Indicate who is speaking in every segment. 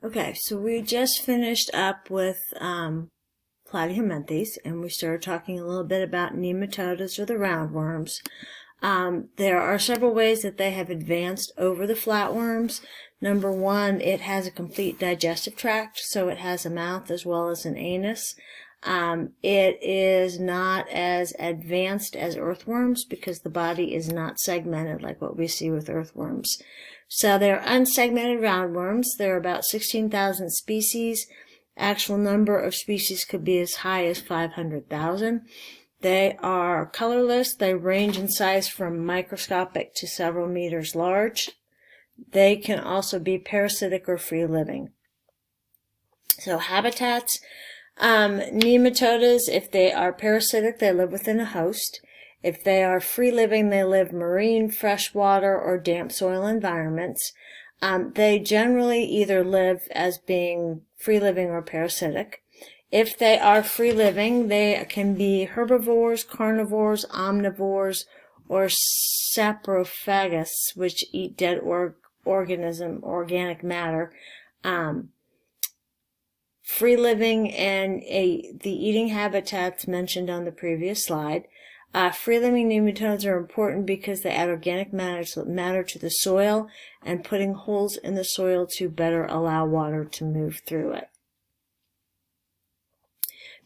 Speaker 1: Okay, so we just finished up with Platyhelminthes, and we started talking a little bit about nematodas, or the roundworms. There are several ways that they have advanced over the flatworms. Number one, it has a complete digestive tract, so it has a mouth as well as an anus. It is not as advanced as earthworms because the body is not segmented like what we see with earthworms. So they're unsegmented roundworms. There are about 16,000 species. Actual number of species could be as high as 500,000. They are colorless. They range in size from microscopic to several meters large. They can also be parasitic or free-living. So habitats. Nematodas, if they are parasitic, they live within a host. If they are free-living, they live marine, freshwater, or damp soil environments. They generally either live as being free-living or parasitic. If they are free-living, they can be herbivores, carnivores, omnivores, or saprophagus, which eat dead organic matter. Free-living and the eating habitats mentioned on the previous slide. Free-living nematodes are important because they add organic matter to the soil and putting holes in the soil to better allow water to move through it.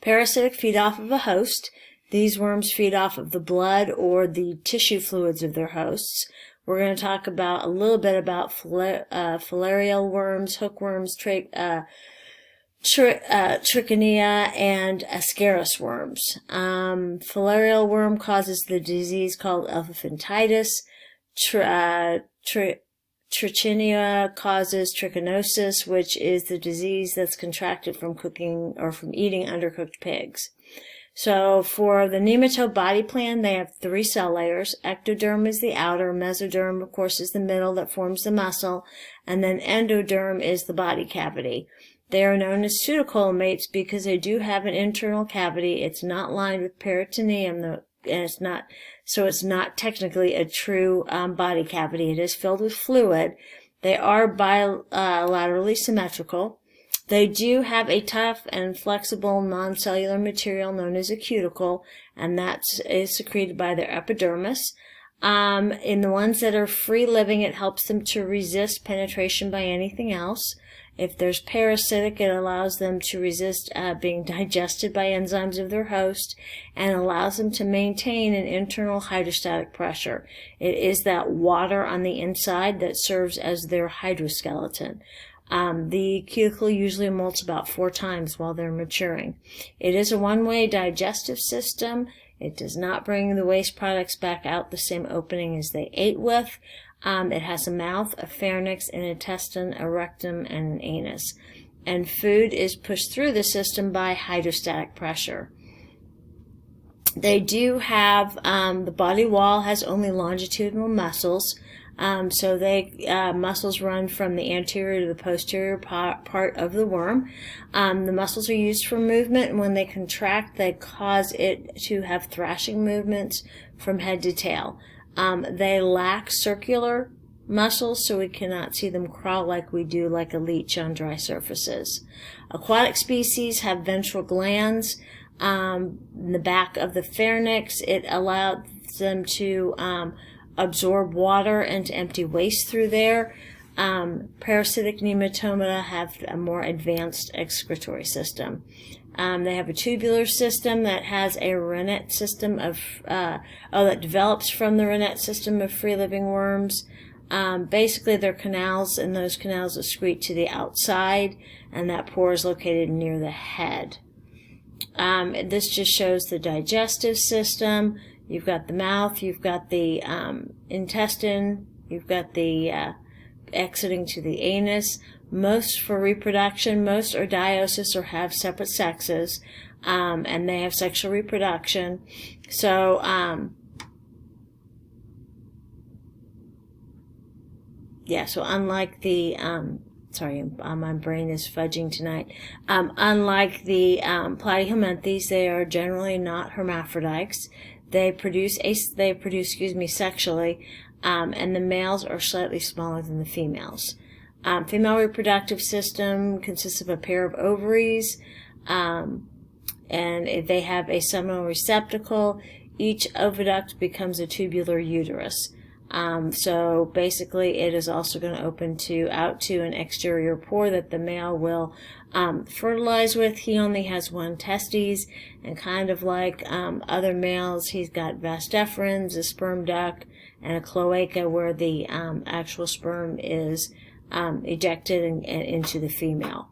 Speaker 1: Parasitic feed off of a host. These worms feed off of the blood or the tissue fluids of their hosts. We're going to talk about a little bit about filarial worms, hookworms, trichina, and ascaris worms. Filarial worm causes the disease called elephantitis. Trichina causes trichinosis, which is the disease that's contracted from cooking or from eating undercooked pigs. So for the nematode body plan, they have 3 cell layers. Ectoderm is the outer, mesoderm, of course, is the middle that forms the muscle, and then endoderm is the body cavity. They are known as pseudocollomates because they do have an internal cavity. It's not lined with peritoneum, and it's not technically a true body cavity. It is filled with fluid. They are bilaterally symmetrical. They do have a tough and flexible non-cellular material known as a cuticle, and that is secreted by their epidermis. In the ones that are free-living, it helps them to resist penetration by anything else. If there's parasitic, it allows them to resist being digested by enzymes of their host and allows them to maintain an internal hydrostatic pressure. It is that water on the inside that serves as their hydroskeleton. The cuticle usually molts about 4 times while they're maturing. It is a one-way digestive system. It does not bring the waste products back out the same opening as they ate with. It has a mouth, a pharynx, an intestine, a rectum, and an anus. And food is pushed through the system by hydrostatic pressure. They do have, the body wall has only longitudinal muscles. So muscles run from the anterior to the posterior part of the worm. The muscles are used for movement, and when they contract, they cause it to have thrashing movements from head to tail. They lack circular muscles, so we cannot see them crawl like we do like a leech on dry surfaces. Aquatic species have ventral glands in the back of the pharynx. It allows them to absorb water and to empty waste through there. Parasitic nematoda have a more advanced excretory system. They have a tubular system that has a rennet system that develops from the rennet system of free-living worms. Basically, they're canals, and those canals excrete to the outside, and that pore is located near the head. This just shows the digestive system. You've got the mouth, you've got the intestine, you've got the exiting to the anus. Most for reproduction, most are dioecious or have separate sexes, and they have sexual reproduction. So, so unlike the, my brain is fudging tonight. Unlike the Platyhelminthes, they are generally not hermaphrodites. They produce sexually, and the males are slightly smaller than the females. Female reproductive system consists of a pair of ovaries, and they have a seminal receptacle. Each oviduct becomes a tubular uterus. So basically it is also going to open out to an exterior pore that the male will fertilize with. He only has one testes, and kind of like other males, he's got vas deferens, a sperm duct, and a cloaca where the actual sperm is ejected and into the female.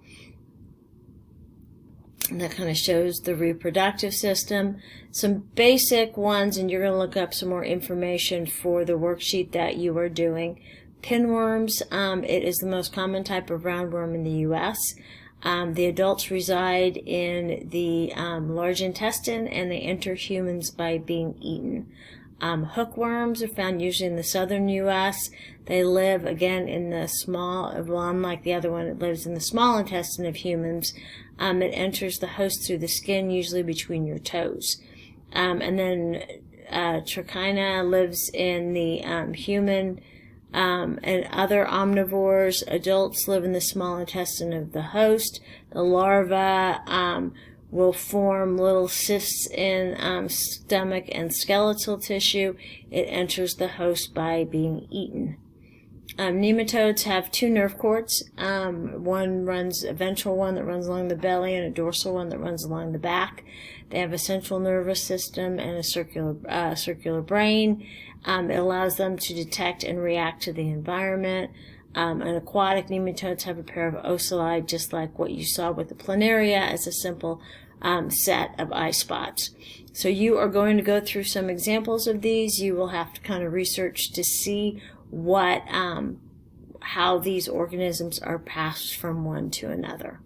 Speaker 1: And that kind of shows the reproductive system. Some basic ones, and you're going to look up some more information for the worksheet that you are doing. Pinworms, it is the most common type of roundworm in the U.S. The adults reside in the large intestine, and they enter humans by being eaten. Hookworms are found usually in the southern U.S. They live, again, in the small, well, unlike the other one, it lives in the small intestine of humans. It enters the host through the skin, usually between your toes. And then Trichina lives in the human and other omnivores. Adults live in the small intestine of the host. The larva will form little cysts in stomach and skeletal tissue. It enters the host by being eaten. Nematodes have two nerve cords. One runs, a ventral one that runs along the belly, and a dorsal one that runs along the back. They have a central nervous system and a circular brain. It allows them to detect and react to the environment. And aquatic nematodes have a pair of ocelli, just like what you saw with the planaria, as a simple set of eye spots. So you are going to go through some examples of these. You will have to kind of research to see how these organisms are passed from one to another.